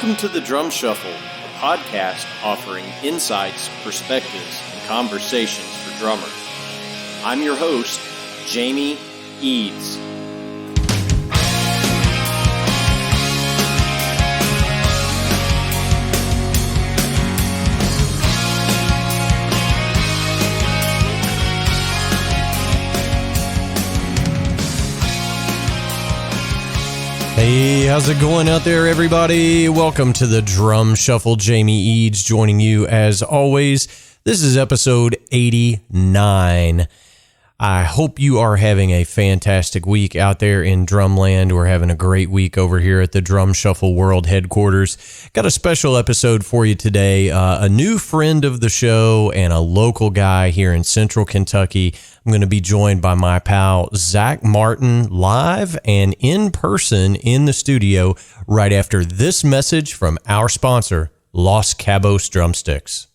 Welcome to the Drum Shuffle, a podcast offering insights, perspectives, and conversations for drummers. I'm your host, Jamie Eads. Hey, how's it going out there, everybody? Welcome to the Drum Shuffle. Jamie Eads joining you as always. This is episode 89. I hope you are having a fantastic week out there in Drumland. We're having a great week over here at the Drum Shuffle World Headquarters. Got a special episode for you today. A new friend of the show and a local guy here in Central Kentucky. I'm going to be joined by my pal, Zach Martin, live and in person in the studio right after this message from our sponsor, Los Cabos Drumsticks.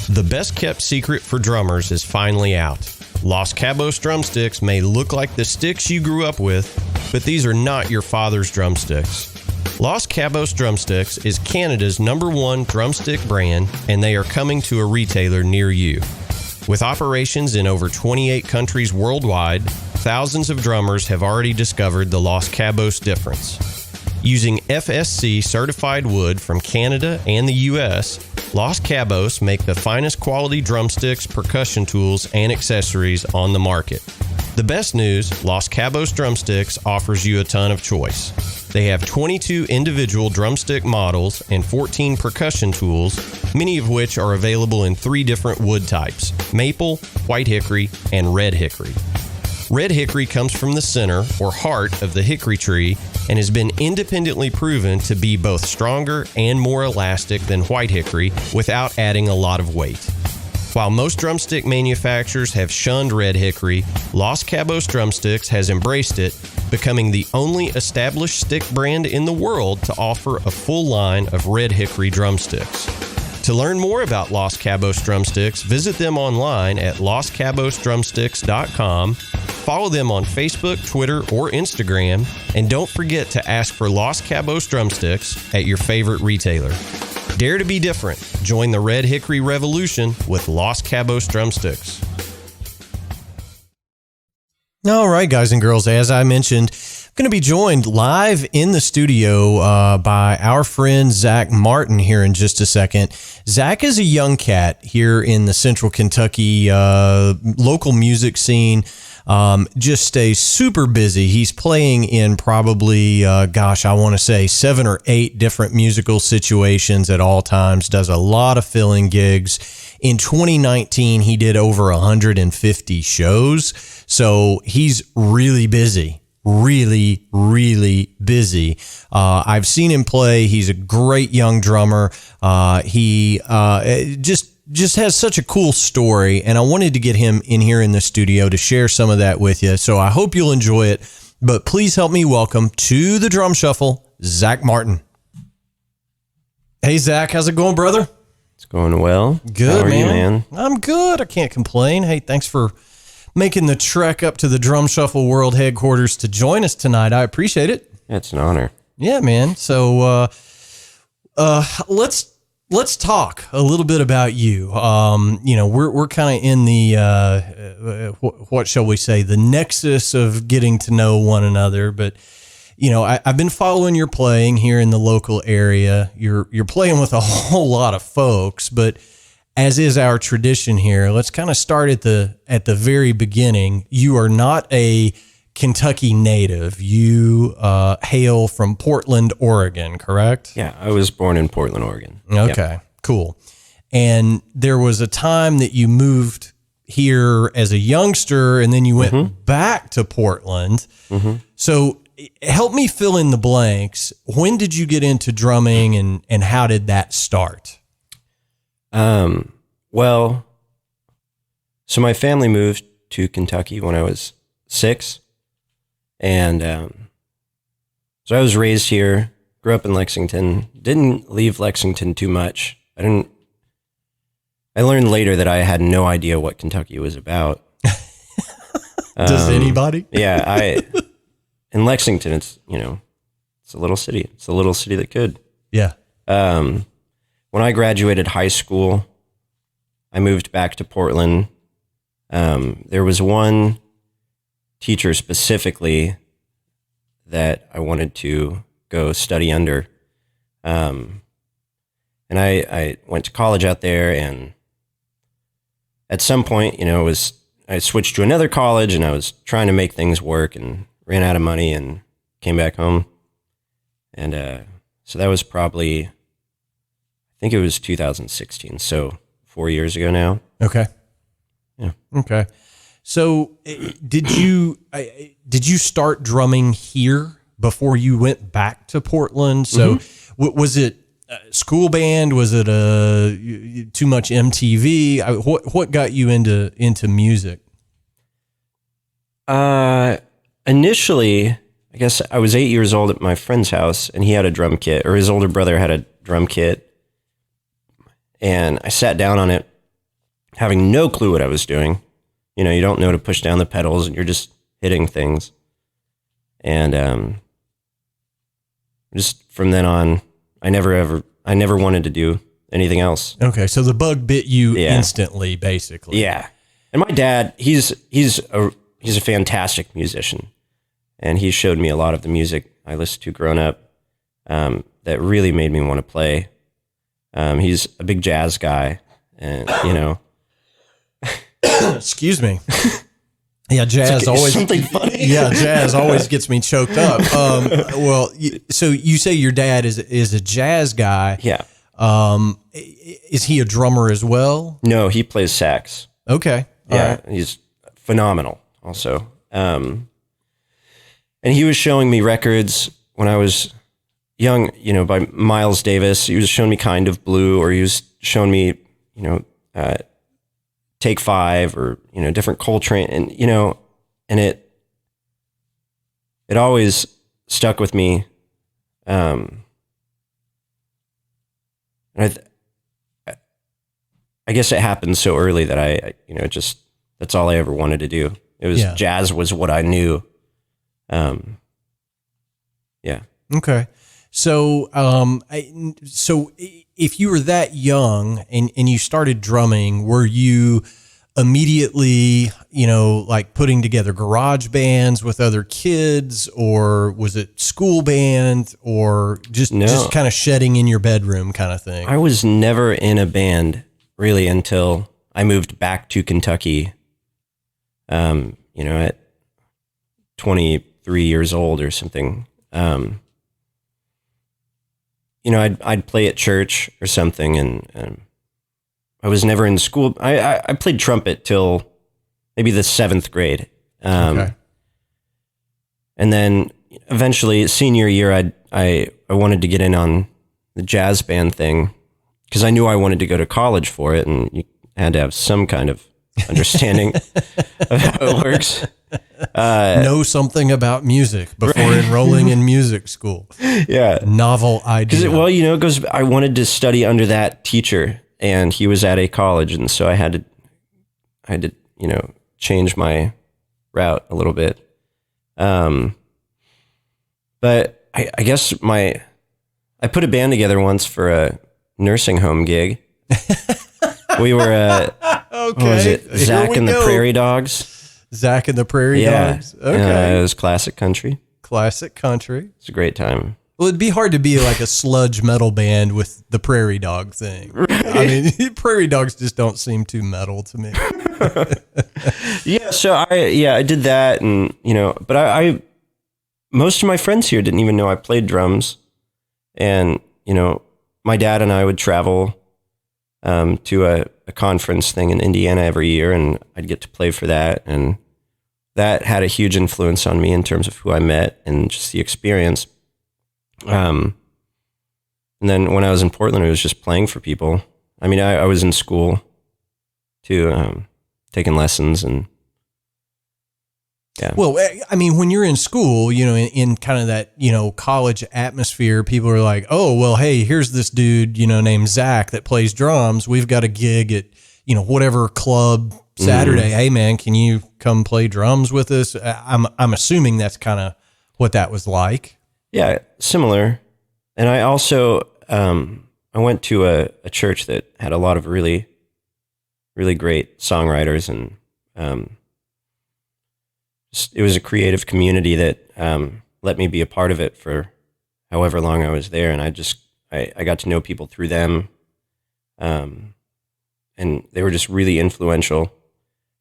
The best kept secret for drummers is finally out. Los Cabos drumsticks may look like the sticks you grew up with, but these are not your father's drumsticks. Los Cabos Drumsticks is Canada's #1 drumstick brand, and they are coming to a retailer near you. With operations in over 28 countries worldwide, thousands of drummers have already discovered the Los Cabos difference. Using FSC certified wood from Canada and the US, Los Cabos make the finest quality drumsticks, percussion tools, and accessories on the market. The best news, Los Cabos Drumsticks offers you a ton of choice. They have 22 individual drumstick models and 14 percussion tools, many of which are available in 3 different wood types: maple, white hickory, and red hickory. Red hickory comes from the center or heart of the hickory tree and has been independently proven to be both stronger and more elastic than white hickory without adding a lot of weight. While most drumstick manufacturers have shunned red hickory, Los Cabos Drumsticks has embraced it, becoming the only established stick brand in the world to offer a full line of red hickory drumsticks. To learn more about Los Cabos Drumsticks, visit them online at loscabosdrumsticks.com. Follow them on Facebook, Twitter, or Instagram, and don't forget to ask for Los Cabos Drumsticks at your favorite retailer. Dare to be different. Join the Red Hickory Revolution with Los Cabos Drumsticks. All right, guys and girls, as I mentioned, I'm going to be joined live in the studio by our friend Zach Martin here in just a second. Zach is a young cat here in the Central Kentucky local music scene. Just stays super busy. He's playing in probably, I want to say 7 or 8 different musical situations at all times, does a lot of filling gigs. In 2019, he did over 150 shows. So he's really busy, really, really busy. I've seen him play. He's a great young drummer. He just has such a cool story, and I wanted to get him in here in the studio to share some of that with you. So I hope you'll enjoy it. But please help me welcome to the Drum Shuffle, Zach Martin. Hey, Zach, how's it going, brother? It's going well. Good, How are you, man? I'm good. I can't complain. Hey, thanks for making the trek up to the Drum Shuffle World Headquarters to join us tonight. I appreciate it. It's an honor. Yeah, man. So let's talk a little bit about you. We're kind of in the what shall we say, the nexus of getting to know one another. But I've been following your playing here in the local area. You're playing with a whole lot of folks, but as is our tradition here, let's kind of start at the very beginning. You are not a Kentucky native. You hail from Portland, Oregon, correct? Yeah, I was born in Portland, Oregon. Okay, yep. Cool. And there was a time that you moved here as a youngster, and then you went back to Portland. Mm-hmm. So help me fill in the blanks. When did you get into drumming, and how did that start? Well, so my family moved to Kentucky when I was 6. And, so I was raised here, grew up in Lexington, didn't leave Lexington too much. I learned later that I had no idea what Kentucky was about. Does anybody? Yeah. In Lexington, it's, it's a little city. It's a little city that could. Yeah. When I graduated high school, I moved back to Portland. There was one teacher specifically that I wanted to go study under. And I went to college out there, and at some point, I switched to another college, and I was trying to make things work and ran out of money and came back home. And so that was probably, I think it was 2016. So 4 years ago now. Okay. Yeah. Okay. So did you start drumming here before you went back to Portland? So was it a school band? Was it too much MTV? What got you into music? Initially, I guess I was 8 years old at my friend's house, and he had a drum kit, or his older brother had a drum kit. And I sat down on it, having no clue what I was doing. You don't know to push down the pedals, and you're just hitting things. And just from then on, I never wanted to do anything else. Okay, so the bug bit you instantly, basically. Yeah. And my dad, he's a fantastic musician, and he showed me a lot of the music I listened to growing up that really made me want to play. He's a big jazz guy, and excuse me. Yeah, jazz always something funny. Yeah, jazz always gets me choked up. Well, so you say your dad is a jazz guy. Yeah. Is he a drummer as well? No, he plays sax. Okay. Yeah, right. He's phenomenal also. And he was showing me records when I was young, by Miles Davis. He was showing me Kind of Blue, or he was showing me, Take Five, or, different Coltrane, and, and it always stuck with me. And I guess it happened so early that I that's all I ever wanted to do. It was jazz was what I knew. Yeah. Okay. So, so if you were that young and you started drumming, were you immediately, like putting together garage bands with other kids, or was it school band, or just kind of shedding in your bedroom kind of thing? I was never in a band really until I moved back to Kentucky, at 23 years old or something. I'd play at church or something, and I was never in school. I played trumpet till maybe the 7th grade. Okay. And then eventually senior year, I wanted to get in on the jazz band thing because I knew I wanted to go to college for it, and you had to have some kind of understanding of how it works. Know something about music before enrolling in music school. Yeah. Novel idea. It goes, I wanted to study under that teacher, and he was at a college. And so I had to, change my route a little bit. But I guess I put a band together once for a nursing home gig. We were, what was it? Zach and the Prairie Dogs. Zach and the Prairie Dogs. Okay. It was classic country. Classic country. It's a great time. Well, it'd be hard to be like a sludge metal band with the Prairie Dog thing. Right. I mean, Prairie Dogs just don't seem too metal to me. Yeah. So I did that, and, but I most of my friends here didn't even know I played drums. And, my dad and I would travel to a conference thing in Indiana every year, and I'd get to play for that. And that had a huge influence on me in terms of who I met and just the experience. And then when I was in Portland, it was just playing for people. I mean, I was in school too, taking lessons, and yeah. Well, I mean, when you're in school, in kind of that, college atmosphere, people are like, oh, well, hey, here's this dude, named Zach that plays drums. We've got a gig at, whatever club Saturday. Mm-hmm. Hey, man, can you come play drums with us? I'm assuming that's kind of what that was like. Yeah, similar. And I also, I went to a church that had a lot of really, really great songwriters, and it was a creative community that let me be a part of it for however long I was there, and I got to know people through them, and they were just really influential.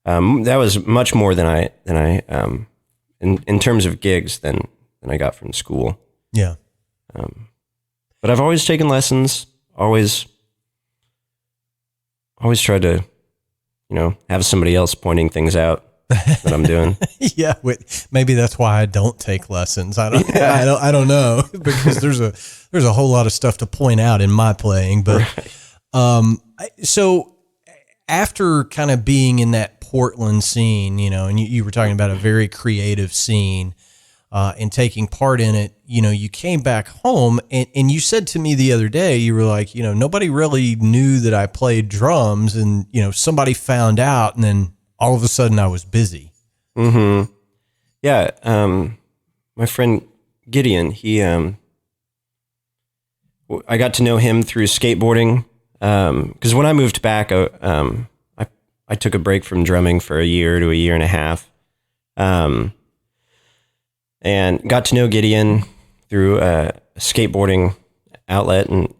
That was much more than I in terms of gigs than I got from school. Yeah. But I've always taken lessons, always tried to, have somebody else pointing things out that I'm doing. Yeah. Maybe that's why I don't take lessons. I don't know, because there's a whole lot of stuff to point out in my playing, but, right. So after kind of being in that Portland scene, and you were talking about a very creative scene, and taking part in it, you came back home and you said to me the other day, you were like, nobody really knew that I played drums, and, somebody found out, and then all of a sudden I was busy. Mm-hmm. Yeah. My friend Gideon, I got to know him through skateboarding. 'Cause when I moved back, I took a break from drumming for a year to a year and a half. And got to know Gideon through a skateboarding outlet, and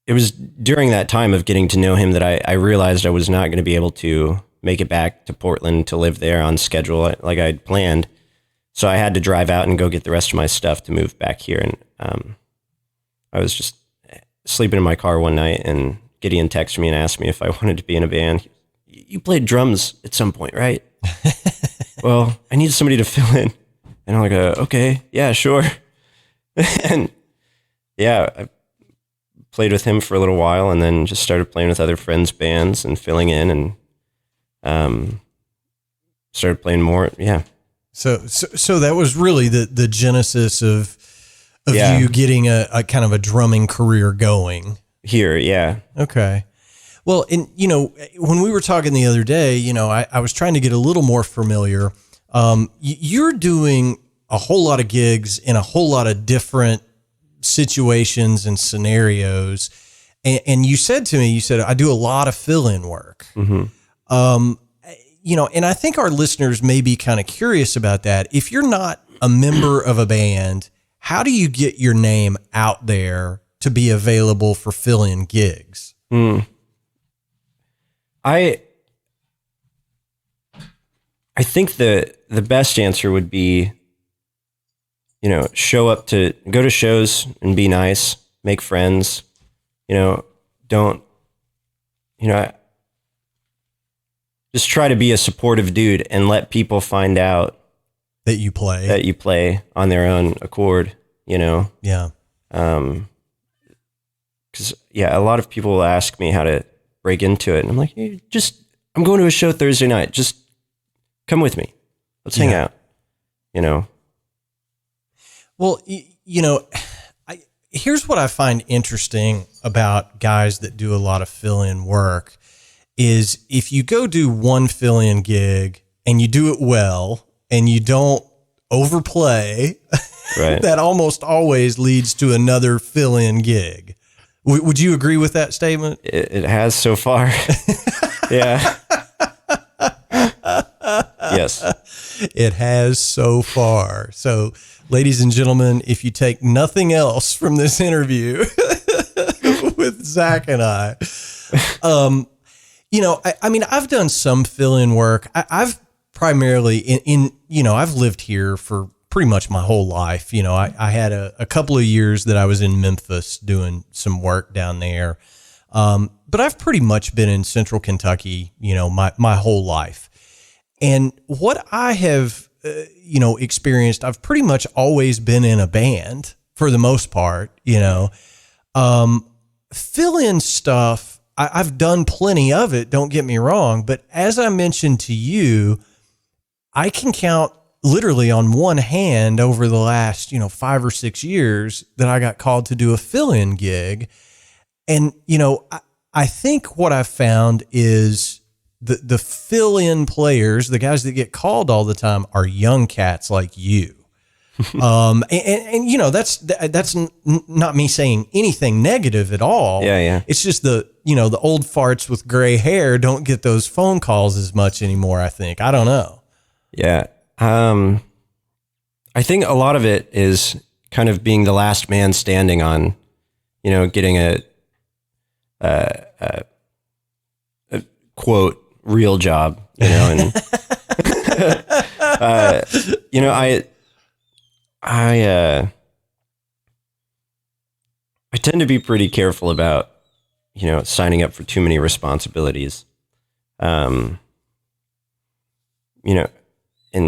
it was during that time of getting to know him that I realized I was not going to be able to make it back to Portland to live there on schedule like I'd planned. So I had to drive out and go get the rest of my stuff to move back here. And I was just sleeping in my car one night, and Gideon texted me and asked me if I wanted to be in a band. You played drums at some point, right? Well, I need somebody to fill in. And I'm like, okay, yeah, sure. And yeah, I played with him for a little while, and then just started playing with other friends' bands and filling in, and started playing more. Yeah. So that was really the genesis of you getting a kind of a drumming career going here. Yeah. Okay. Well, and when we were talking the other day, I was trying to get a little more familiar. You're doing a whole lot of gigs in a whole lot of different situations and scenarios. And you said to me, I do a lot of fill-in work. Mm-hmm. And I think our listeners may be kind of curious about that. If you're not a member of a band, how do you get your name out there to be available for fill-in gigs? I think the best answer would be, go to shows and be nice, make friends, just try to be a supportive dude and let people find out that you play on their own accord, Yeah. 'Cause a lot of people will ask me how to break into it, and I'm like, I'm going to a show Thursday night. Just come with me. Let's hang out, Well, here's what I find interesting about guys that do a lot of fill-in work is if you go do one fill-in gig and you do it well and you don't overplay, right, that almost always leads to another fill-in gig. Would you agree with that statement? It has so far. Yeah. Yes. It has so far. So, ladies and gentlemen, if you take nothing else from this interview with Zach and I, I've done some fill-in work. I've primarily I've lived here for pretty much my whole life. I had a couple of years that I was in Memphis doing some work down there. But I've pretty much been in Central Kentucky, my whole life. And what I have, experienced, I've pretty much always been in a band for the most part, fill-in stuff. I've done plenty of it. Don't get me wrong. But as I mentioned to you, I can count literally on one hand over the last, 5 or 6 years that I got called to do a fill-in gig. And, I think what I've found is the fill-in players, the guys that get called all the time, are young cats like you. And you know, that's not me saying anything negative at all. Yeah. It's just the old farts with gray hair don't get those phone calls as much anymore, I think. I don't know. Yeah. I think a lot of it is kind of being the last man standing on, getting a quote real job, and I tend to be pretty careful about, signing up for too many responsibilities. And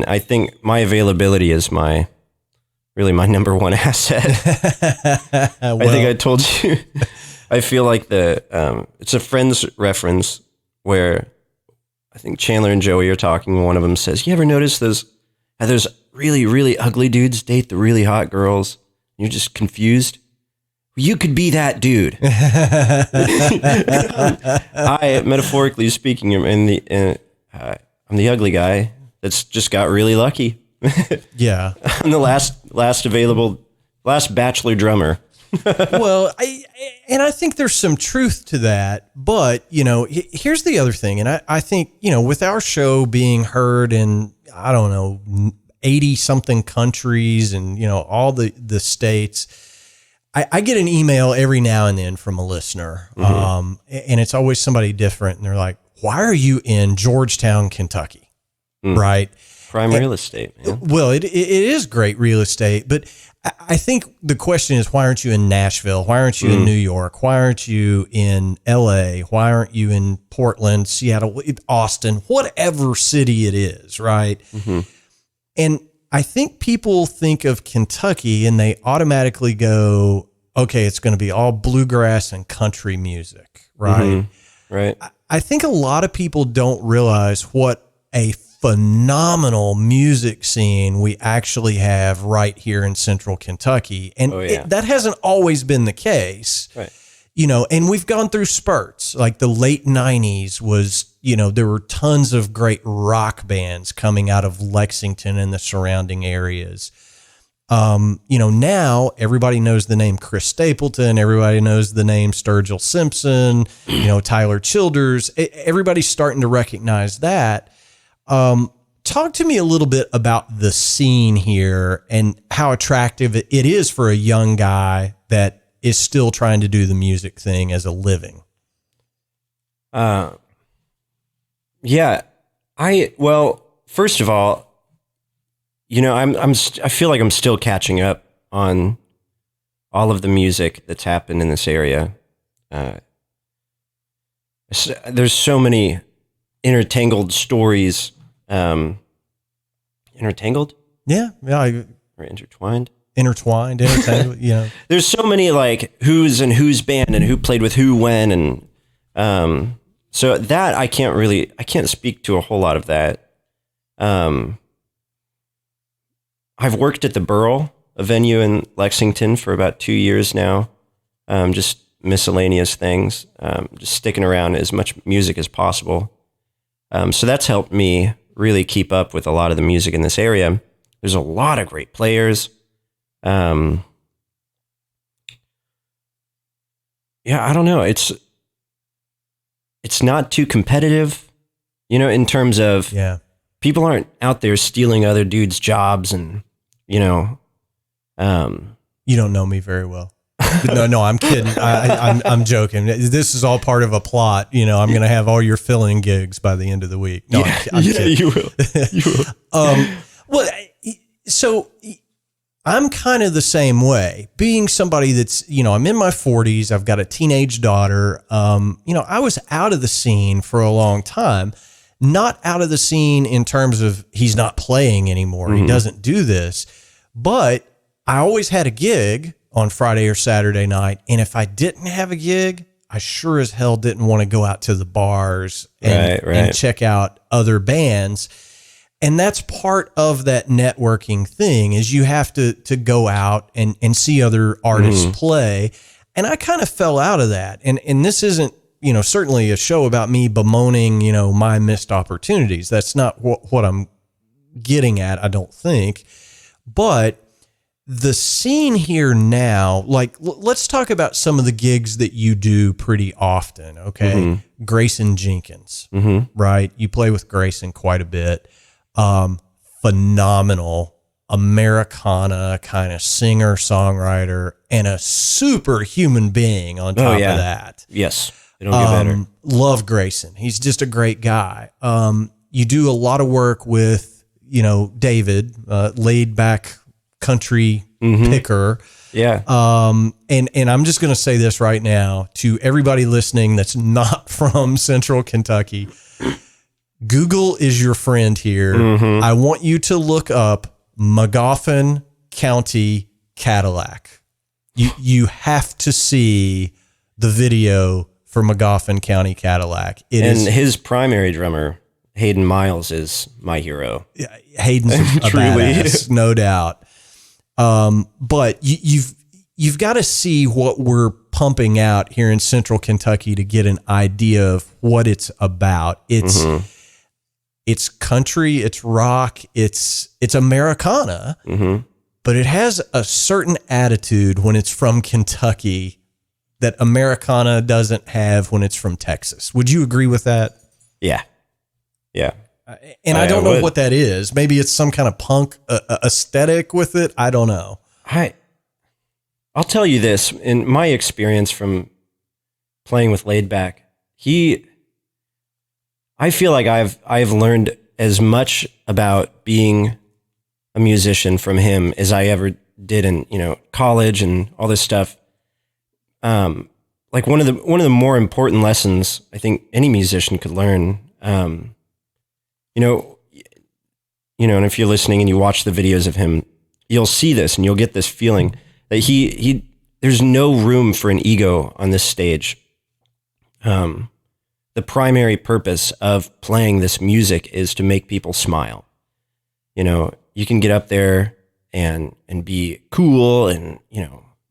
I think my availability is my number one asset. I think I told you, I feel like it's a Friends reference where I think Chandler and Joey are talking. One of them says, "You ever notice how those really, really ugly dudes date the really hot girls? You're just confused. You could be that dude." I, metaphorically speaking, I'm the ugly guy that's just got really lucky. Yeah. I'm the last bachelor drummer. Well, I think there's some truth to that, but here's the other thing. And I think, with our show being heard in, 80 something countries and, all the states, I get an email every now and then from a listener. And it's always somebody different. And they're like, "Why are you in Georgetown, Kentucky?" Right. Prime real estate, man. Well, it is great real estate, but I think the question is, why aren't you in Nashville? Why aren't you in New York? Why aren't you in LA? Why aren't you in Portland, Seattle, Austin, whatever city it is, right? And I think people think of Kentucky and they automatically go, okay, it's going to be all bluegrass and country music, right? Right. I think a lot of people don't realize what a phenomenal music scene we actually have right here in central Kentucky. And that hasn't always been the case, right? And we've gone through spurts. Like the late 90s was, there were tons of great rock bands coming out of Lexington and the surrounding areas. Now everybody knows the name Chris Stapleton. Everybody knows the name Sturgill Simpson, Tyler Childers. Everybody's starting to recognize that. Talk to me a little bit about the scene here and how attractive it is for a young guy that is still trying to do the music thing as a living. First of all, I feel like I'm still catching up on all of the music that's happened in this area. There's so many intertangled stories. Intertangled? Yeah. Or intertwined? Intertangled, yeah. There's so many like who's in whose band and who played with who when. And so that I can't speak to a whole lot of that. I've worked at the Burl, a venue in Lexington, for about 2 years now. Just miscellaneous things, just sticking around as much music as possible. So that's helped me really keep up with a lot of the music in this area. There's a lot of great players. I don't know. It's not too competitive, in terms of people aren't out there stealing other dudes' jobs and, you don't know me very well. No, I'm kidding. I'm joking. This is all part of a plot. I'm going to have all your fill-in gigs by the end of the week. No, I'm kidding. You will. Well, so I'm kind of the same way. Being somebody that's, I'm in my 40s. I've got a teenage daughter. I was out of the scene for a long time. Not out of the scene in terms of he's not playing anymore. He doesn't do this. But I always had a gig on Friday or Saturday night. And if I didn't have a gig, I sure as hell didn't want to go out to the bars and check out other bands. And that's part of that networking thing, is you have to go out and see other artists play. And I kind of fell out of that. And this isn't, certainly a show about me bemoaning, my missed opportunities. That's not what I'm getting at, I don't think. But the scene here now, like, let's talk about some of the gigs that you do pretty often. Okay. Mm-hmm. Grayson Jenkins, Mm-hmm. right? You play with Grayson quite a bit. Phenomenal Americana kind of singer, songwriter, and a super human being on top of that. Yes. They don't get better. Love Grayson. He's just a great guy. You do a lot of work with, David, laid back country picker. Yeah. And I'm just going to say this right now to everybody listening that's not from Central Kentucky. Google is your friend here. I want you to look up Magoffin County Cadillac. You have to see the video for Magoffin County Cadillac. His primary drummer, Hayden Miles, is my hero. Hayden's a badass, no doubt. But you've got to see what we're pumping out here in Central Kentucky to get an idea of what it's about. It's country, it's rock, it's Americana, but it has a certain attitude when it's from Kentucky that Americana doesn't have when it's from Texas. Would you agree with that? Yeah. Yeah. And I don't know what that is. Maybe it's some kind of punk aesthetic with it. I don't know. I'll tell you this, in my experience from playing with Laidback, I feel like I've learned as much about being a musician from him as I ever did in, college and all this stuff. Like one of the more important lessons I think any musician could learn, and if you're listening and you watch the videos of him, you'll see this and you'll get this feeling that there's no room for an ego on this stage. The primary purpose of playing this music is to make people smile. You can get up there and be cool and,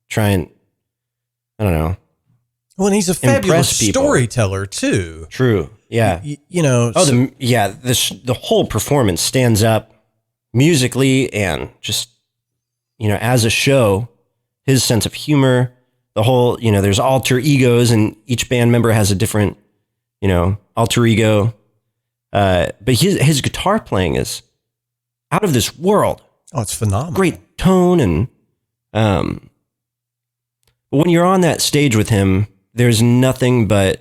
try and, I don't know. Well, and he's a fabulous storyteller too. True. Yeah. The whole performance stands up musically and just, as a show, his sense of humor, the whole, there's alter egos and each band member has a different, alter ego. But his guitar playing is out of this world. Oh, it's phenomenal. Great tone. And, but when you're on that stage with him, there's nothing but,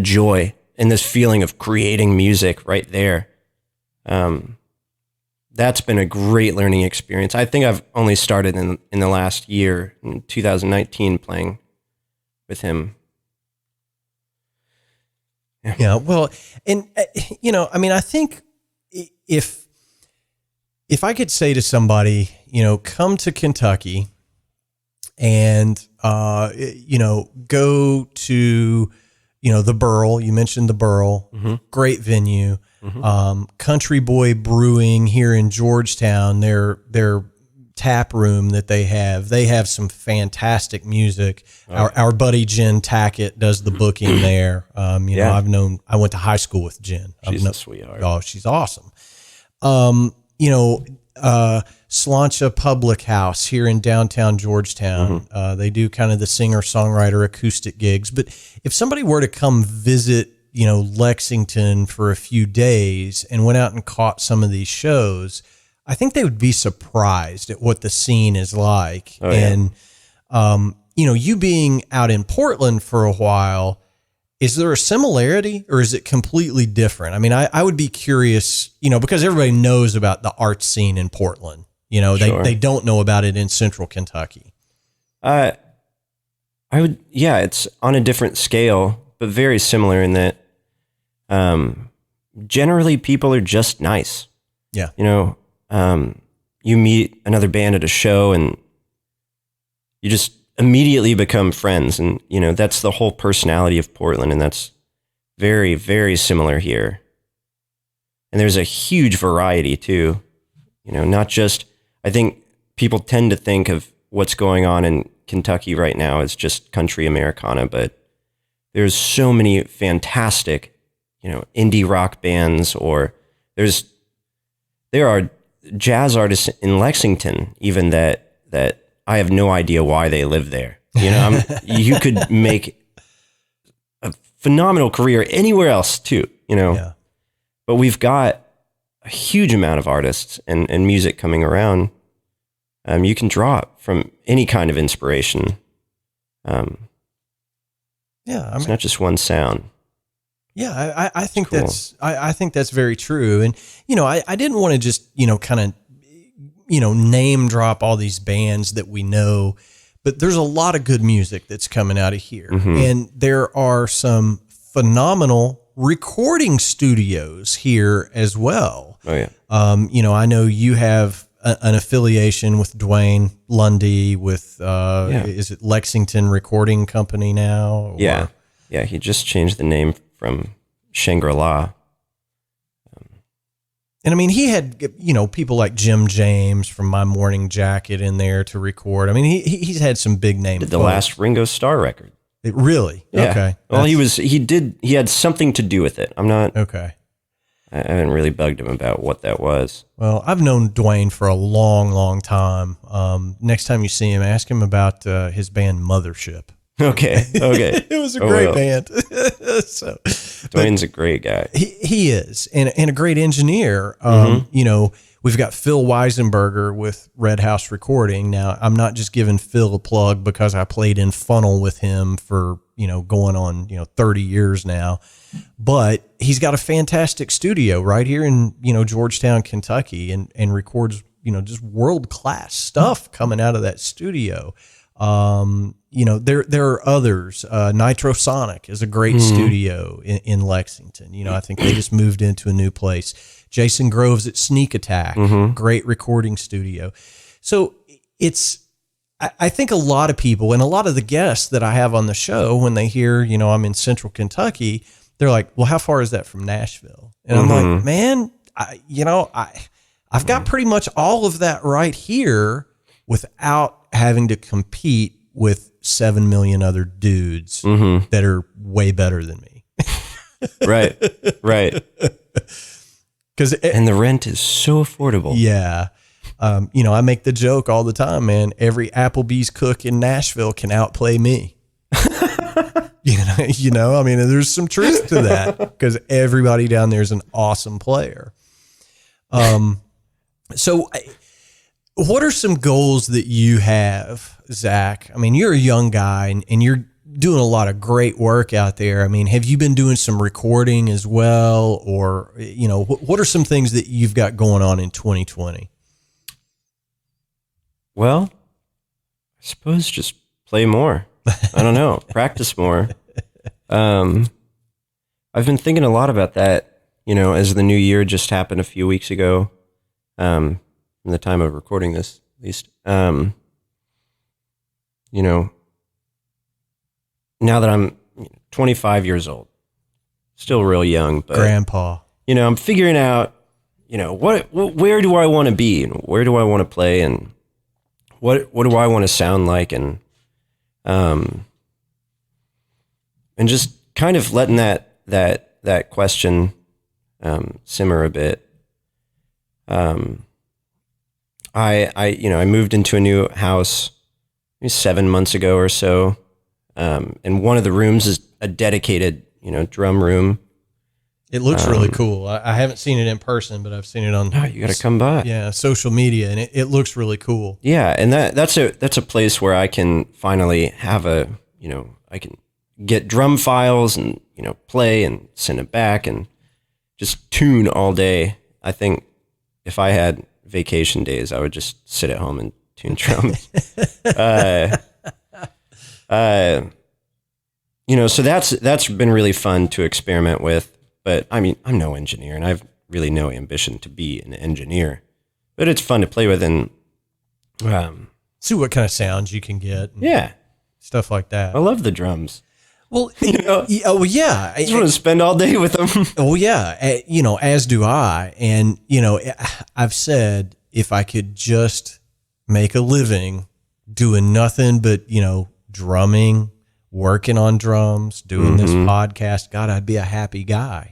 joy and this feeling of creating music right there. That's been a great learning experience. I think I've only started in the last year, in 2019, playing with him. Yeah. Well, and I think if I could say to somebody, come to Kentucky and, go to, the Burl, you mentioned the Burl, great venue, Country Boy Brewing here in Georgetown, their tap room that they have some fantastic music. Our buddy Jen Tackett does the booking there. I went to high school with Jen. She's a sweetheart. Oh, she's awesome. Slancha Public House here in downtown Georgetown. They do kind of the singer-songwriter acoustic gigs. But if somebody were to come visit, Lexington for a few days and went out and caught some of these shows, I think they would be surprised at what the scene is like. Oh, yeah. And, you being out in Portland for a while, is there a similarity or is it completely different? I mean, I would be curious, because everybody knows about the art scene in Portland. Sure. They don't know about it in Central Kentucky. It's on a different scale, but very similar in that generally people are just nice. Yeah. You meet another band at a show and you just immediately become friends. And, that's the whole personality of Portland. And that's very, very similar here. And there's a huge variety too. Not just, I think people tend to think of what's going on in Kentucky right now as just country Americana, but there's so many fantastic, indie rock bands, or there are jazz artists in Lexington, even that I have no idea why they live there. You know, you could make a phenomenal career anywhere else too, you know. Yeah. But we've got a huge amount of artists and music coming around. You can draw from any kind of inspiration. It's not just one sound. Yeah, I think Cool. I think that's very true. And, you know, I didn't want to just, you know, kind of, you know, name drop all these bands that we know, but there's a lot of good music that's coming out of here. Mm-hmm. And there are some phenomenal recording studios here as well. Oh yeah. You know, I know you have an affiliation with Dwayne Lundy with, is it Lexington Recording Company now? Or? Yeah. Yeah. He just changed the name from Shangri-La. And I mean, he had, you know, people like Jim James from My Morning Jacket in there to record. I mean, he's had some big names. Did the last Ringo Starr record. Really? Yeah. Okay. Well, he had something to do with it. I'm not. Okay. I haven't really bugged him about what that was. Well, I've known Dwayne for a long, long time. Next time you see him, ask him about his band Mothership. Okay. It was a great band. So, Dwayne's a great guy. He is, and a great engineer. You know, we've got Phil Weisenberger with Red House Recording. Now, I'm not just giving Phil a plug because I played in Funnel with him for, you know, going on, 30 years now. But he's got a fantastic studio right here in, Georgetown, Kentucky, and records, just world-class stuff coming out of that studio. There are others. Nitrosonic is a great studio in Lexington. I think they just moved into a new place. Jason Groves at Sneak Attack, great recording studio. So I think a lot of people and a lot of the guests that I have on the show, when they hear, I'm in Central Kentucky, they're like, well, how far is that from Nashville? And I'm like, man, I've got pretty much all of that right here without having to compete with 7 million other dudes that are way better than me. Right. And the rent is so affordable. Yeah. I make the joke all the time, man. Every Applebee's cook in Nashville can outplay me. I mean, there's some truth to that because everybody down there is an awesome player. So what are some goals that you have, Zach? I mean, you're a young guy and you're doing a lot of great work out there. I mean, have you been doing some recording as well? Or, what are some things that you've got going on in 2020? Well, I suppose just play more. I don't know. Practice more. I've been thinking a lot about that, as the new year just happened a few weeks ago, from the time of recording this, at least. Now that I'm 25 years old, still real young, but grandpa, I'm figuring out, where do I want to be and where do I want to play and what do I want to sound like and just kind of letting that question simmer a bit. I moved into a new house maybe 7 months ago or so, and one of the rooms is a dedicated drum room. It looks really cool. I haven't seen it in person, but I've seen it on. Oh, you got to come by. Yeah, social media, and it looks really cool. Yeah, and that's a place where I can finally have I can get drum files and play and send it back and just tune all day. I think if I had vacation days, I would just sit at home and tune drums. So that's been really fun to experiment with. But I mean, I'm no engineer, and I've really no ambition to be an engineer. But it's fun to play with and see what kind of sounds you can get. Yeah, stuff like that. I love the drums. Well, oh yeah, I just want to spend all day with them. Oh yeah, as do I. And I've said if I could just make a living doing nothing but drumming, working on drums, doing this podcast, God, I'd be a happy guy,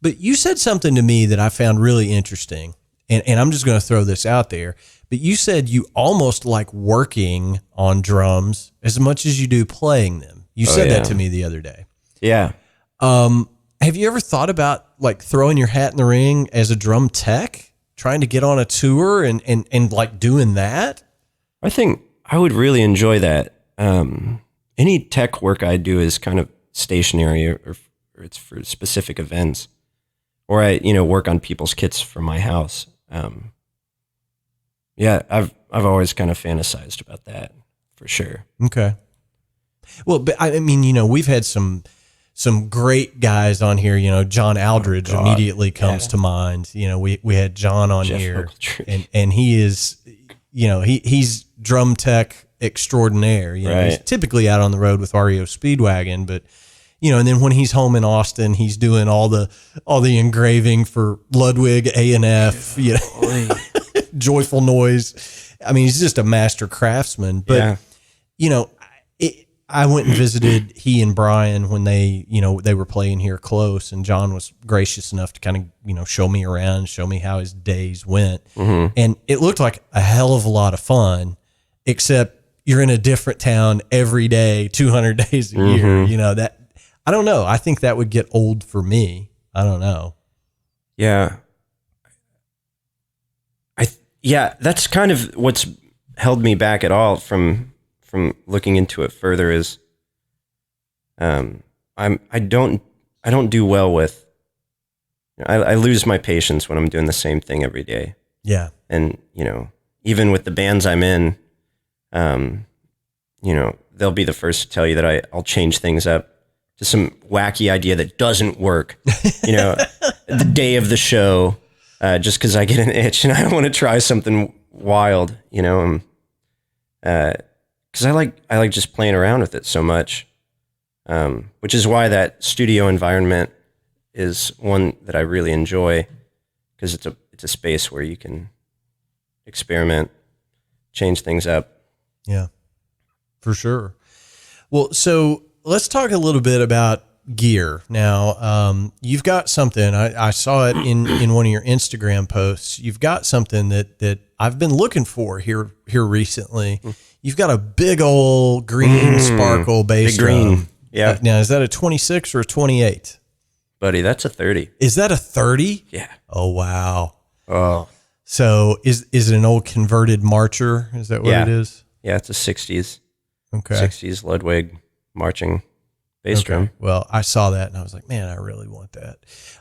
But you said something to me that I found really interesting. and I'm just going to throw this out there, but you said you almost like working on drums as much as you do playing them. You said that to me the other day. Yeah. Have you ever thought about like throwing your hat in the ring as a drum tech, trying to get on a tour and like doing that? I think I would really enjoy that. Any tech work I do is kind of stationary or it's for specific events, or I, work on people's kits from my house. Yeah, I've always kind of fantasized about that for sure. Okay. Well, but I mean, we've had some great guys on here. John Aldridge immediately comes to mind. We had John on Jeff here, Ogletree. and he is, he's drum tech extraordinaire. Right. He's typically out on the road with REO Speedwagon, but and then when he's home in Austin, he's doing all the engraving for Ludwig A&F. Joyful Noise. I mean, he's just a master craftsman. But I went and visited he and Brian when they were playing here close, and John was gracious enough to kind of, show me around, show me how his days went. Mm-hmm. And it looked like a hell of a lot of fun, except you're in a different town every day, 200 days a year. That, I don't know. I think that would get old for me. I don't know. Yeah. That's kind of what's held me back at all from looking into it further is, I don't do well with, I lose my patience when I'm doing the same thing every day. Yeah. And, even with the bands I'm in, they'll be the first to tell you that I'll change things up to some wacky idea that doesn't work, the day of the show, just because I get an itch and I want to try something wild, because I like just playing around with it so much, which is why that studio environment is one that I really enjoy, because it's a space where you can experiment, change things up. Yeah, for sure. Well, so let's talk a little bit about gear. Now, you've got something, I saw it in one of your Instagram posts. You've got something that I've been looking for here recently. You've got a big old green sparkle bass drum. Yeah. Now, is that a 26 or a 28? Buddy, that's a 30. Is that a 30? Yeah. Oh, wow. Oh. So is it an old converted Marcher? Is that what it is? Yeah, it's a 60s. Okay. 60s Ludwig marching bass drum. Well, I saw that and I was like, man, I really want that.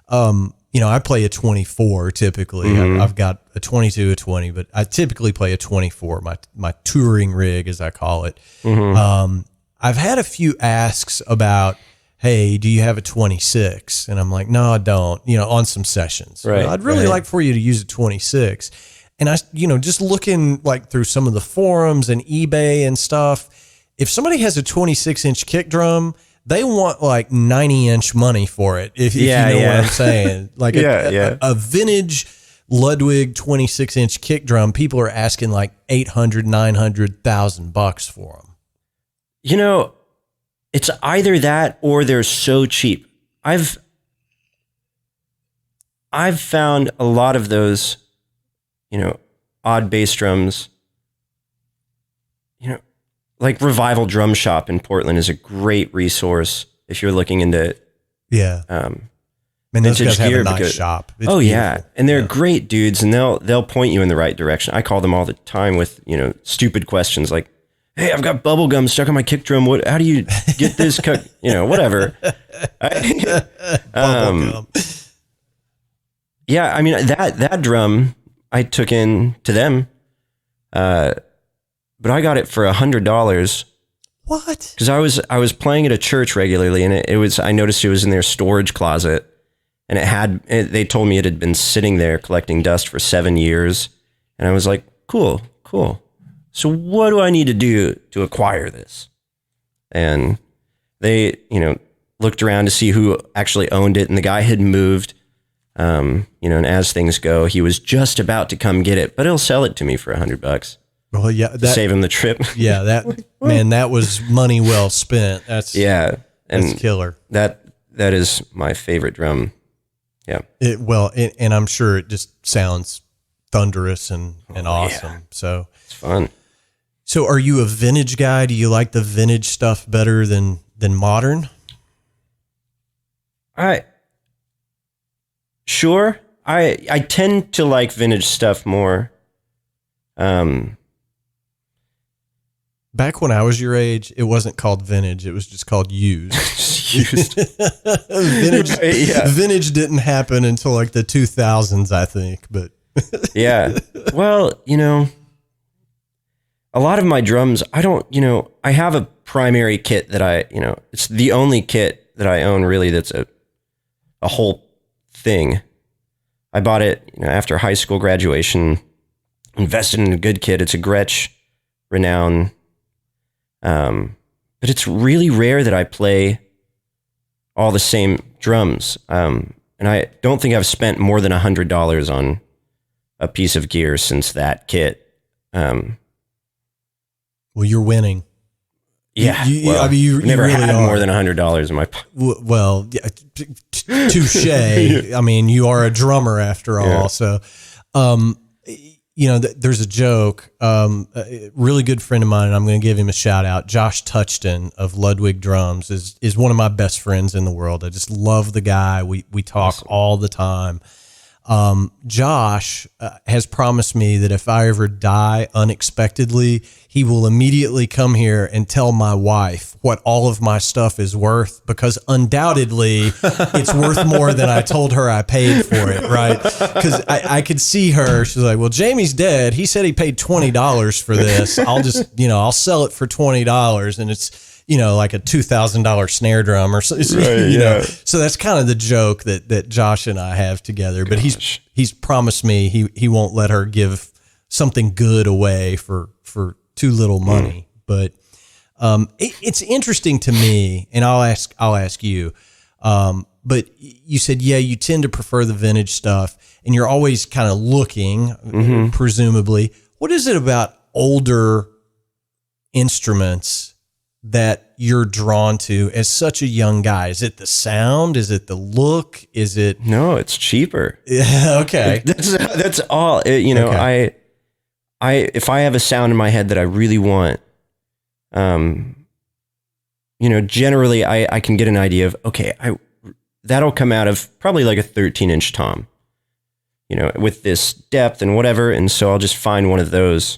I play a 24 typically. Mm-hmm. I've got a 22, a 20, but I typically play a 24, my touring rig, as I call it. Mm-hmm. I've had a few asks about, hey, do you have a 26? And I'm like, no, I don't, on some sessions. Right. I'd really like for you to use a 26. And I, just looking like through some of the forums and eBay and stuff, if somebody has a 26-inch kick drum, they want like 90-inch money for it. If you know what I'm saying, like a vintage Ludwig 26-inch kick drum, people are asking like $800,000, $900,000 for them. It's either that or they're so cheap. I've found a lot of those, odd bass drums. Like Revival Drum Shop in Portland is a great resource if you're looking into those guys have a nice shop. It's beautiful. And they're great dudes, and they'll point you in the right direction. I call them all the time with stupid questions like, "Hey, I've got bubble gum stuck on my kick drum. How do you get this cut?" Whatever. Yeah, I mean that drum I took in to them. But I got it for $100. What? Because I was playing at a church regularly, and I noticed it was in their storage closet, and they told me it had been sitting there collecting dust for 7 years, and I was like, cool. So what do I need to do to acquire this? And they, looked around to see who actually owned it, and the guy had moved. And as things go, he was just about to come get it, but he'll sell it to me for $100. Well, yeah, to save him the trip. Yeah, that was money well spent. That's killer. That is my favorite drum. Yeah. And I'm sure it just sounds thunderous and awesome. Yeah. So It's fun. So are you a vintage guy? Do you like the vintage stuff better than modern? Sure. I tend to like vintage stuff more. Back when I was your age, it wasn't called vintage. It was just called used. Used. Vintage didn't happen until like the 2000s, I think. But Yeah. Well, a lot of my drums, I have a primary kit that it's the only kit that I own really that's a whole thing. I bought it, after high school graduation, invested in a good kit. It's a Gretsch Renown. But it's really rare that I play all the same drums. And I don't think I've spent more than $100 on a piece of gear since that kit. Well, you're winning. Yeah. You never really had are. more than $100 in my pocket. Well, yeah, touche. I mean, you are a drummer after all. Yeah. So, there's a joke. A really good friend of mine, and I'm going to give him a shout out. Josh Touchton of Ludwig Drums is one of my best friends in the world. I just love the guy. We talk all the time. Josh has promised me that if I ever die unexpectedly, he will immediately come here and tell my wife what all of my stuff is worth, because undoubtedly it's worth more than I told her I paid for it, right? Because I could see her. She's like, well, Jamie's dead. He said he paid $20 for this. I'll just, I'll sell it for $20. And it's, like a $2,000 snare drum or so, right, So that's kind of the joke that Josh and I have together. But he's promised me he won't let her give something good away for too little money. But it's interesting to me, and I'll ask you. But you said, you tend to prefer the vintage stuff, and you're always kind of looking, presumably. What is it about older instruments that you're drawn to as such a young guy? Is it the sound? Is it the look? Is it? No, it's cheaper. Yeah. Okay. That's all. Okay. If I have a sound in my head that I really want, generally I can get an idea of, okay, that'll come out of probably like a 13-inch tom, with this depth and whatever. And so I'll just find one of those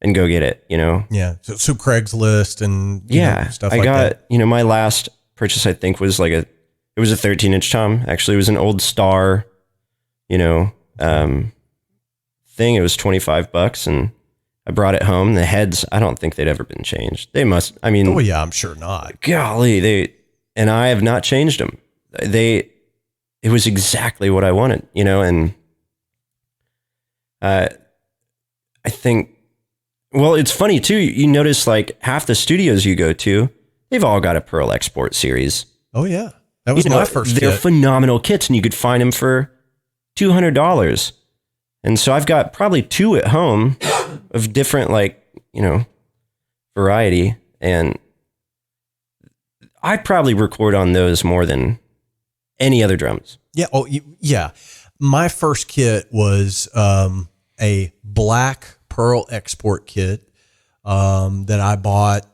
and go get it, Yeah. So Craigslist and stuff like that. I got, my last purchase, I think, was it was a 13-inch tom. Actually, it was an old Star, thing. It was $25, and I brought it home. The heads, I don't think they'd ever been changed. They must, oh yeah, I'm sure not. Golly, and I have not changed them. It was exactly what I wanted, and I think, well, it's funny too. You notice like half the studios you go to, they've all got a Pearl Export series. Oh yeah. That was my first They're kit. phenomenal kits, and you could find them for $200. And so I've got probably two at home of different, variety. And I probably record on those more than any other drums. Yeah. Oh, yeah. My first kit was a black Pearl Export kit that I bought.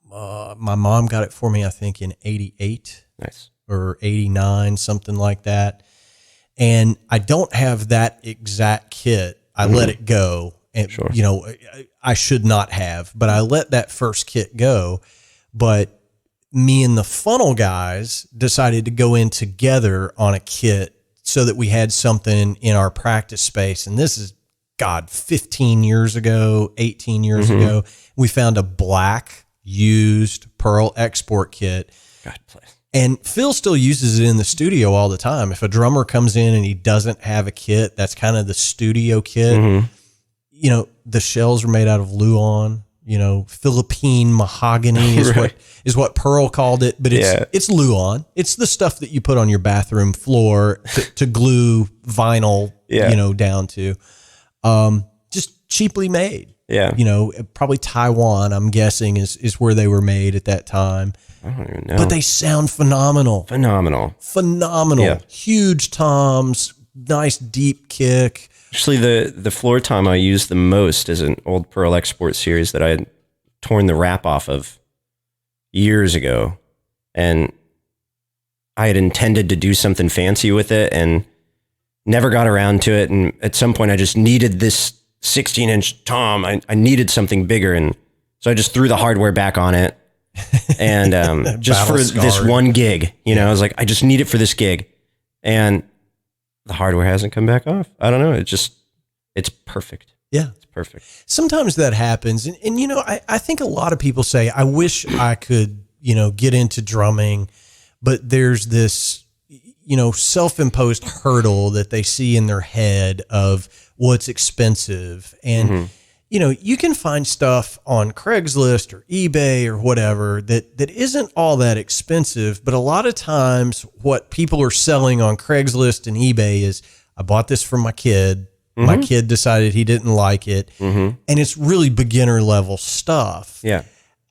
My mom got it for me, I think, in 88. Nice. Or 89, something like that. And I don't have that exact kit. I let it go. And, sure. I should not have, but I let that first kit go. But me and the funnel guys decided to go in together on a kit so that we had something in our practice space. And this is, 15 years ago, 18 years ago. We found a black used Pearl Export kit. God bless. And Phil still uses it in the studio all the time. If a drummer comes in and he doesn't have a kit, that's kind of the studio kit. The shells are made out of Luan, Philippine mahogany is what Pearl called it, but it's Luan. It's the stuff that you put on your bathroom floor to glue vinyl, down to. Just cheaply made. Yeah. Probably Taiwan, I'm guessing, is where they were made at that time. I don't even know. But they sound phenomenal. Phenomenal. Yeah. Huge toms, nice deep kick. Actually, the floor tom I use the most is an old Pearl Export series that I had torn the wrap off of years ago. And I had intended to do something fancy with it and never got around to it. And at some point I just needed this 16-inch tom. I needed something bigger. And so I just threw the hardware back on it. And just for this one gig, I was like, I just need it for this gig. And the hardware hasn't come back off. I don't know. It's perfect. Yeah. It's perfect. Sometimes that happens. And I think a lot of people say, I wish I could, get into drumming, but there's this, self-imposed hurdle that they see in their head of, well, it's expensive. And, you can find stuff on Craigslist or eBay or whatever that isn't all that expensive. But a lot of times what people are selling on Craigslist and eBay is, I bought this for my kid. My kid decided he didn't like it. And it's really beginner level stuff. Yeah.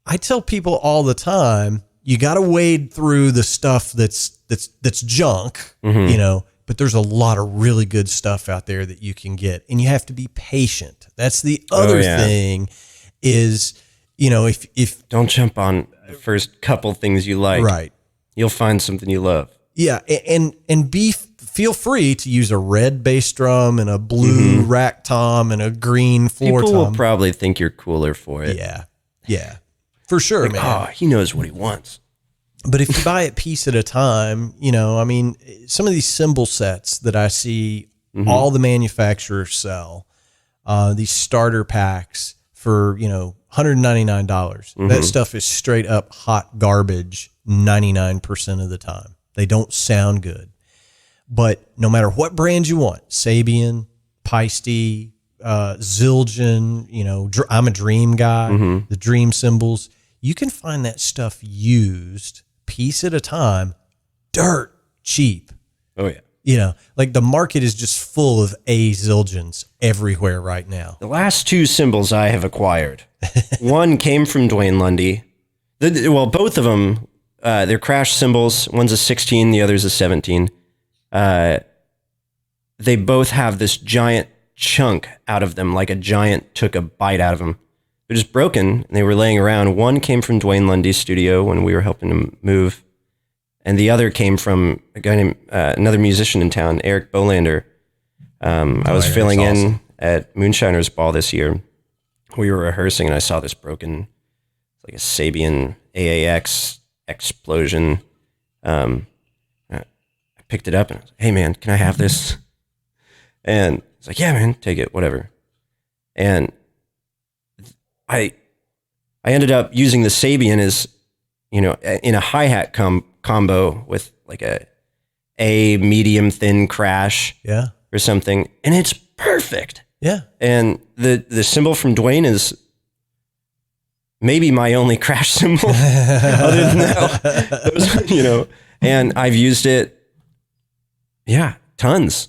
I tell people all the time, you got to wade through the stuff that's junk, but there's a lot of really good stuff out there that you can get, and you have to be patient. That's the other thing is, if don't jump on the first couple things you like, right, you'll find something you love. Yeah. And feel free to use a red bass drum and a blue rack tom and a green floor tom. People will probably think you're cooler for it. Yeah. Yeah. For sure, man. Oh, he knows what he wants. But if you buy it piece at a time, some of these cymbal sets that I see all the manufacturers sell, these starter packs for, $199. That stuff is straight up hot garbage 99% of the time. They don't sound good. But no matter what brand you want, Sabian, Peisty, Zildjian, I'm a Dream guy, the Dream cymbals, you can find that stuff used piece at a time, dirt cheap. Oh yeah. Like the market is just full of Zildjians everywhere right now. The last two cymbals I have acquired, one came from Dwayne Lundy. Both of them, they're crash cymbals. One's a 16, the other's a 17. They both have this giant chunk out of them, like a giant took a bite out of them. They're just broken, and they were laying around. One came from Dwayne Lundy's studio when we were helping him move, and the other came from a guy named another musician in town, Eric Bolander. I was filling in at Moonshiners Ball this year. We were rehearsing, and I saw this broken, like a Sabian AAX explosion. I picked it up, and I was like, "Hey, man, can I have this?" And it's like, "Yeah, man, take it, whatever." And I ended up using the Sabian as, in a hi-hat combo with like a medium thin crash or something. And it's perfect. Yeah. And the cymbal from Dwayne is maybe my only crash cymbal other than that, and I've used it. Yeah. Tons.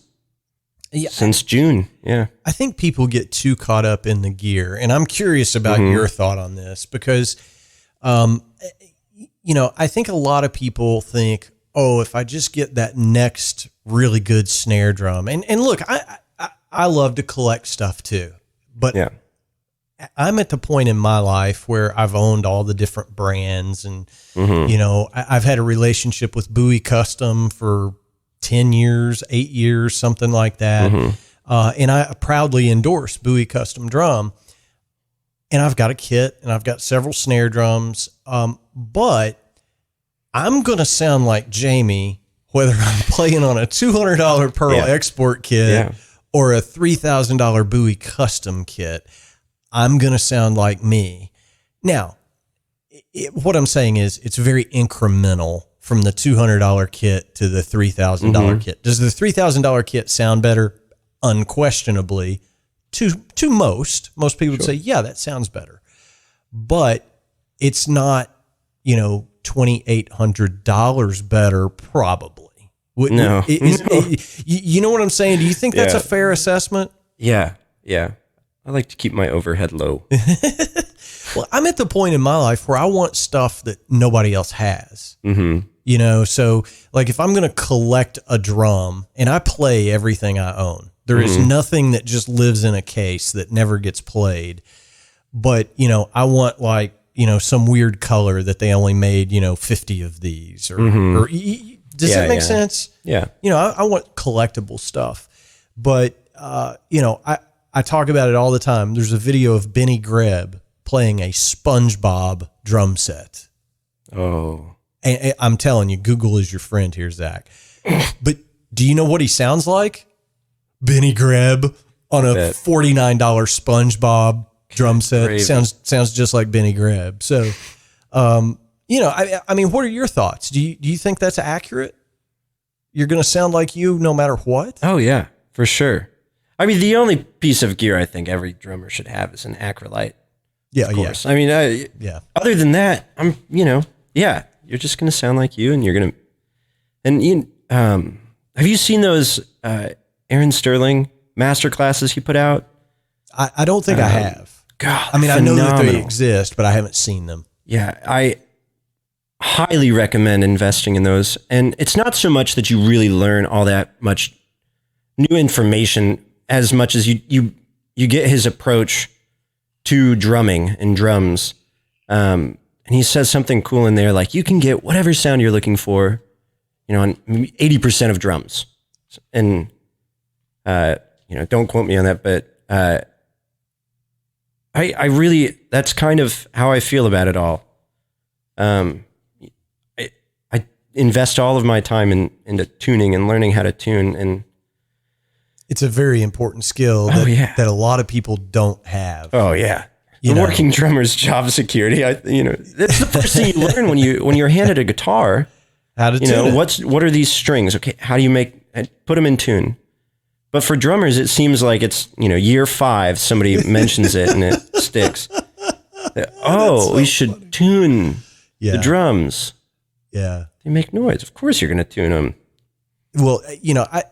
Yeah. Since June. Yeah. I think people get too caught up in the gear, and I'm curious about your thought on this because, I think a lot of people think, oh, if I just get that next really good snare drum, and look, I love to collect stuff too, but I'm at the point in my life where I've owned all the different brands, and I've had a relationship with Bowie Custom for 10 years, 8 years, something like that. And I proudly endorse Bowie Custom Drum. And I've got a kit and I've got several snare drums. But I'm going to sound like Jamie, whether I'm playing on a $200 Pearl Export kit or a $3,000 Bowie Custom kit. I'm going to sound like me. Now, what I'm saying is it's very incremental from the $200 kit to the $3,000 kit. Does the $3,000 kit sound better? Unquestionably. To most people would say, yeah, that sounds better. But it's not, $2,800 better, probably. No. You know what I'm saying? Do you think that's a fair assessment? Yeah. Yeah. I like to keep my overhead low. Well, I'm at the point in my life where I want stuff that nobody else has. So like if I'm going to collect a drum, and I play everything I own, There is nothing that just lives in a case that never gets played. But, you know, I want like, you know, some weird color that they only made, you know, 50 of these or does that make sense? Yeah. You know, I want collectible stuff, but, you know, I talk about it all the time. There's a video of Benny Greb playing a SpongeBob drum set. Oh, And I'm telling you, Google is your friend here, Zach. But do you know what he sounds like? Benny Greb on a $49 SpongeBob drum set. Crazy. Sounds just like Benny Greb. So, you know, I mean, what are your thoughts? Do you think that's accurate? You're going to sound like you no matter what? Oh yeah, for sure. I mean, the only piece of gear I think every drummer should have is an acrylite. Yeah, of course. yeah. I mean, Yeah. Other than that, you're just going to sound like you, and you're going to. And you, have you seen those Aaron Sterling master classes he put out? I don't think I have. God, I mean, I know that they phenomenal. exist, but I haven't seen them. Yeah, I highly recommend investing in those. And it's not so much that you really learn all that much new information as much as you get his approach to drumming and drums. And he says something cool in there, like you can get whatever sound you're looking for, you know, on 80% of drums. And, you know, don't quote me on that, but I really, that's kind of how I feel about it all. I invest all of my time into tuning and learning how to tune, and It's a very important skill that a lot of people don't have. oh yeah, You the know. working drummer's job security. That's the first thing you learn when you're handed a guitar. How to You tune know, it. what are these strings? Okay, how do you put them in tune? But for drummers, it seems like it's, you know, year 5, somebody mentions it and it sticks. We should tune the drums. Yeah. They make noise. Of course you're going to tune them. Well, you know, I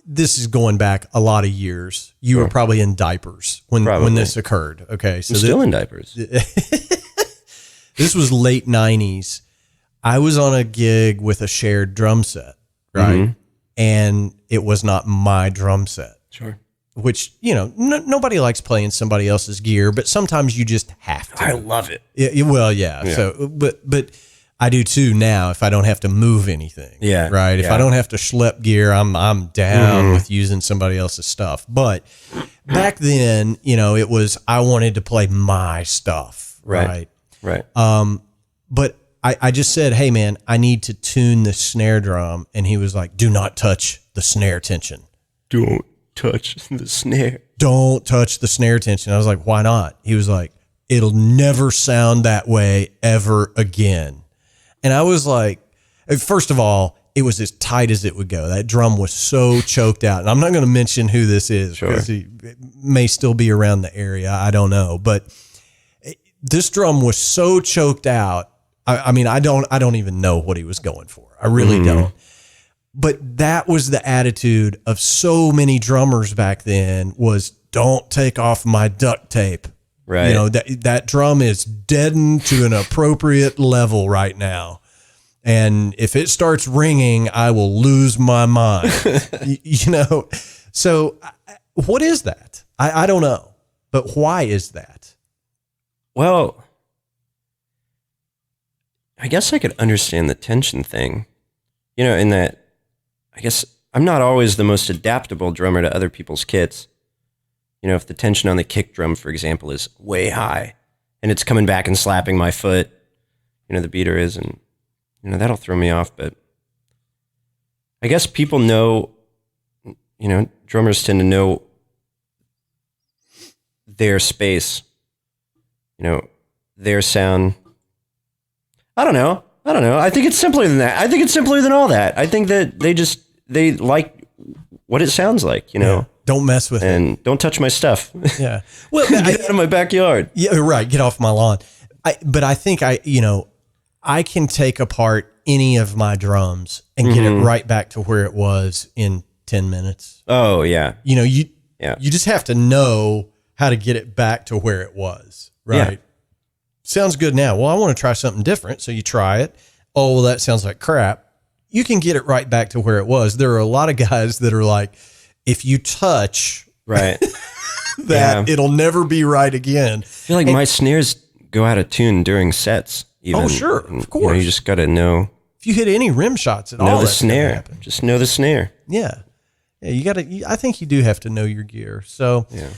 this is going back a lot of years. You were probably in diapers when this occurred. Okay. So I'm still in diapers. This was late 90s. I was on a gig with a shared drum set, right? Mm-hmm. And it was not my drum set. Sure. Which, you know, nobody likes playing somebody else's gear, but sometimes you just have to. I love it. Well, yeah. So, but I do too now. If I don't have to move anything, Yeah, right. If yeah. I don't have to schlep gear, I'm down with using somebody else's stuff. But back then, you know, it was I wanted to play my stuff, right? Right. But I just said, hey man, I need to tune the snare drum, and he was like, do not touch the snare tension. Don't touch the snare. Don't touch the snare tension. I was like, why not? He was like, it'll never sound that way ever again. And I was like, first of all, it was as tight as it would go. That drum was so choked out. And I'm not going to mention who this is because he may still be around the area. I don't know. But this drum was so choked out. I mean, I don't even know what he was going for. I really don't. But that was the attitude of so many drummers back then was don't take off my duct tape. Right. You know, that drum is deadened to an appropriate level right now. And if it starts ringing, I will lose my mind. You know, so what is that? I don't know, but why is that? Well, I guess I could understand the tension thing, you know, in that I guess I'm not always the most adaptable drummer to other people's kits. You know, if the tension on the kick drum, for example, is way high and it's coming back and slapping my foot, you know, the beater is, and, you know, that'll throw me off. But I guess people know, you know, drummers tend to know their space, you know, their sound. I don't know. I think it's simpler than that. I think it's simpler than all that. I think that they like what it sounds like, you know. Yeah. Don't mess with it. And don't touch my stuff. Yeah. Well, Get out of my backyard. Yeah, right. Get off my lawn. But I think I can take apart any of my drums and get it right back to where it was in 10 minutes. Oh yeah. You know, you just have to know how to get it back to where it was. Right. Yeah. Sounds good now. Well, I want to try something different. So you try it. Oh, well, that sounds like crap. You can get it right back to where it was. There are a lot of guys that are like, if you touch Right. that, it'll never be right again. I feel like my snares go out of tune during sets. Even. Oh, sure. Of course. You just got to know. If you hit any rim shots at all, Know the that's gonna snare. happen. Just know the snare. Yeah. You got to, I think you do have to know your gear. So, Yeah.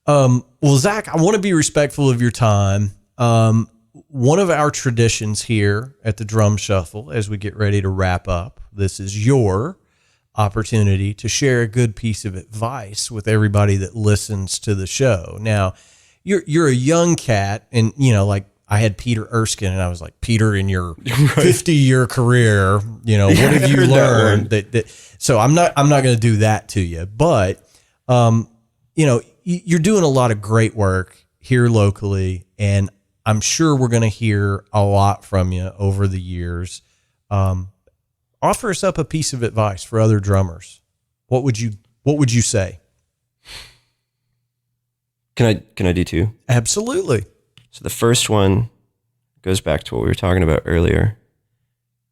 well, Zach, I want to be respectful of your time. One of our traditions here at the Drum Shuffle, as we get ready to wrap up, this is your opportunity to share a good piece of advice with everybody that listens to the show. Now, you're a young cat, and like I had Peter Erskine, and I was like, Peter, in your 50-year career, what have you learned? So I'm not going to do that to you, but you're doing a lot of great work here locally, and I'm sure we're going to hear a lot from you over the years. Offer us up a piece of advice for other drummers. What would you say? Can I do two? Absolutely. So the first one goes back to what we were talking about earlier.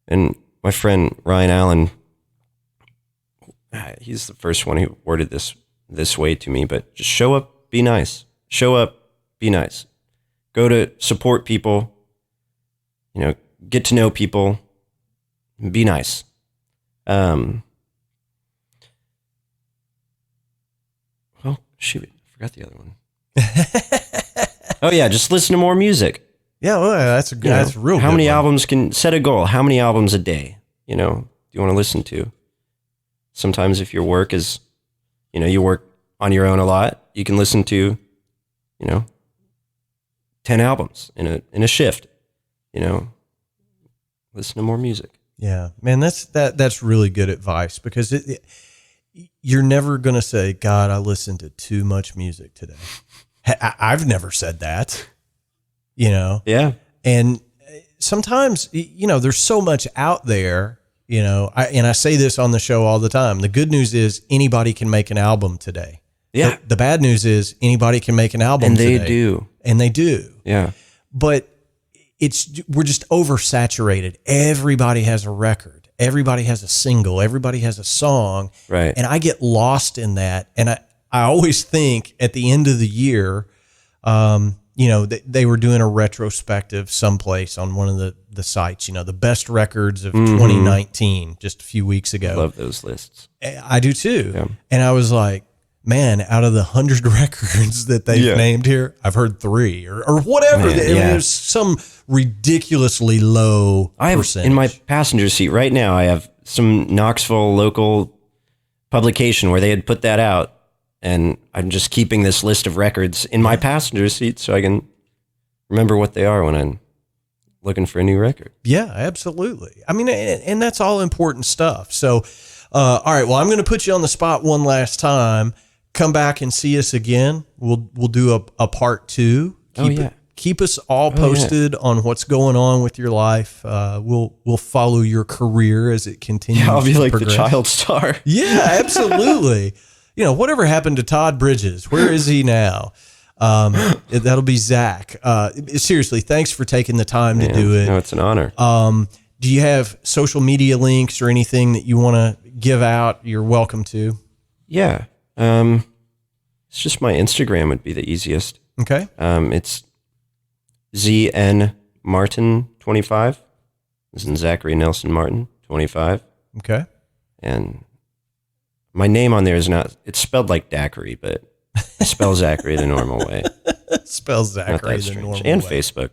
And my friend Ryan Allen, he's the first one who worded this way to me, but just show up, be nice. Show up, be nice. Go to support people, get to know people, be nice. Well, shoot, I forgot the other one. Oh yeah, just listen to more music. Yeah, well, that's real. How good many one. albums set a goal? How many albums a day? Do you want to listen to? Sometimes if your work is, you work on your own a lot, you can listen to, 10 albums in a shift. Listen to more music. Yeah, man, that's really good advice, because you're never going to say, God, I listened to too much music today. I've never said that, Yeah. And sometimes, there's so much out there, I say this on the show all the time. The good news is anybody can make an album today. Yeah. The bad news is anybody can make an album And today. they do. Yeah. But we're just oversaturated. Everybody has a record. Everybody has a single. Everybody has a song. Right. And I get lost in that. And I always think at the end of the year, they were doing a retrospective someplace on one of the sites, the best records of 2019, just a few weeks ago. I love those lists. I do too. Yeah. And I was like, man, out of the 100 records that they've named here, I've heard 3 or whatever. Man, There's some ridiculously low percentage. In my passenger seat right now, I have some Knoxville local publication where they had put that out, and I'm just keeping this list of records in my passenger seat so I can remember what they are when I'm looking for a new record. Yeah, absolutely. I mean, and that's all important stuff. So, all right, well, I'm going to put you on the spot one last time. Come back and see us again. We'll do a part 2. Keep us all posted on what's going on with your life. We'll follow your career as it continues. Yeah, I'll be like progress. the child star. Yeah, absolutely. Whatever happened to Todd Bridges? Where is he now? That'll be Zach. Seriously, thanks for taking the time to do it. No, it's an honor. Do you have social media links or anything that you want to give out? You're welcome to. Yeah. It's just my Instagram would be the easiest. Okay. It's ZN Martin 25. This is Zachary Nelson Martin 25. Okay. And my name on there is it's spelled like daiquiri, but I spell Zachary the normal way. Spell Zachary Not that the strange. normal And way. Facebook.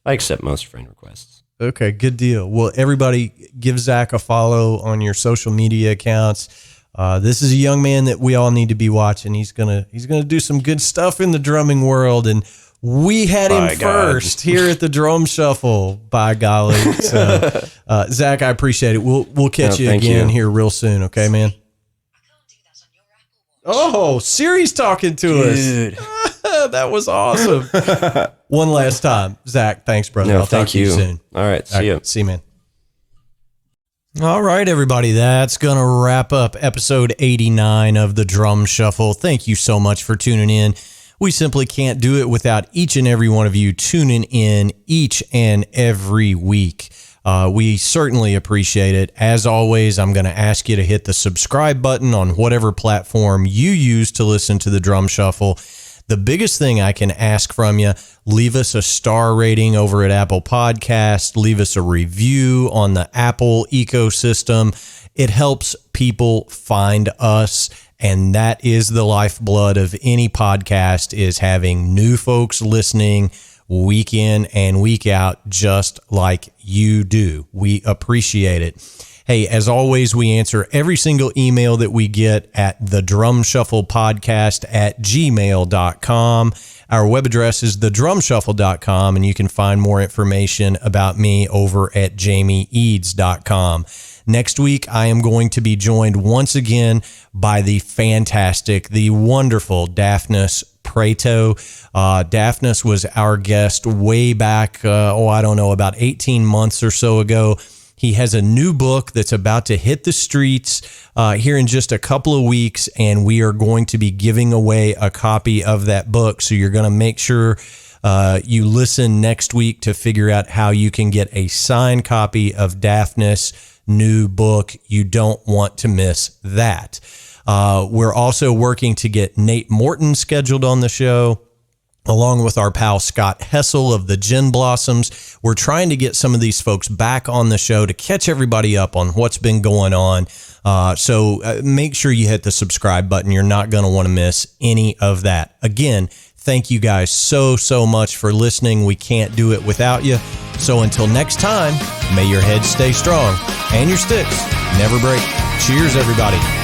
I accept most friend requests. Okay, good deal. Well, everybody give Zach a follow on your social media accounts. This is a young man that we all need to be watching. He's gonna do some good stuff in the drumming world, and we had him first here at the Drum Shuffle. By golly, so Zach, I appreciate it. We'll catch you again here real soon. Okay, man. Oh, Siri's talking to Dude. us. That was awesome. One last time, Zach. Thanks, brother. No, I'll talk to you soon. All right, see you. See you, man. All right, everybody, that's going to wrap up episode 89 of the Drum Shuffle. Thank you so much for tuning in. We simply can't do it without each and every one of you tuning in each and every week. We certainly appreciate it. As always, I'm going to ask you to hit the subscribe button on whatever platform you use to listen to the Drum Shuffle. The biggest thing I can ask from you, leave us a star rating over at Apple Podcasts, leave us a review on the Apple ecosystem. It helps people find us, and that is the lifeblood of any podcast, is having new folks listening week in and week out, just like you do. We appreciate it. Hey, as always, we answer every single email that we get at thedrumshufflepodcast@gmail.com. Our web address is thedrumshuffle.com, and you can find more information about me over at jamieeads.com. Next week, I am going to be joined once again by the fantastic, the wonderful Daphnis Prato. Daphnis was our guest way back, about 18 months or so ago. He has a new book that's about to hit the streets here in just a couple of weeks, and we are going to be giving away a copy of that book. So you're going to make sure you listen next week to figure out how you can get a signed copy of Daphnis' new book. You don't want to miss that. We're also working to get Nate Morton scheduled on the show, along with our pal Scott Hessel of the Gin Blossoms. We're trying to get some of these folks back on the show to catch everybody up on what's been going on. So make sure you hit the subscribe button. You're not going to want to miss any of that. Again, thank you guys so much for listening. We can't do it without you. So until next time, may your heads stay strong and your sticks never break. Cheers, everybody.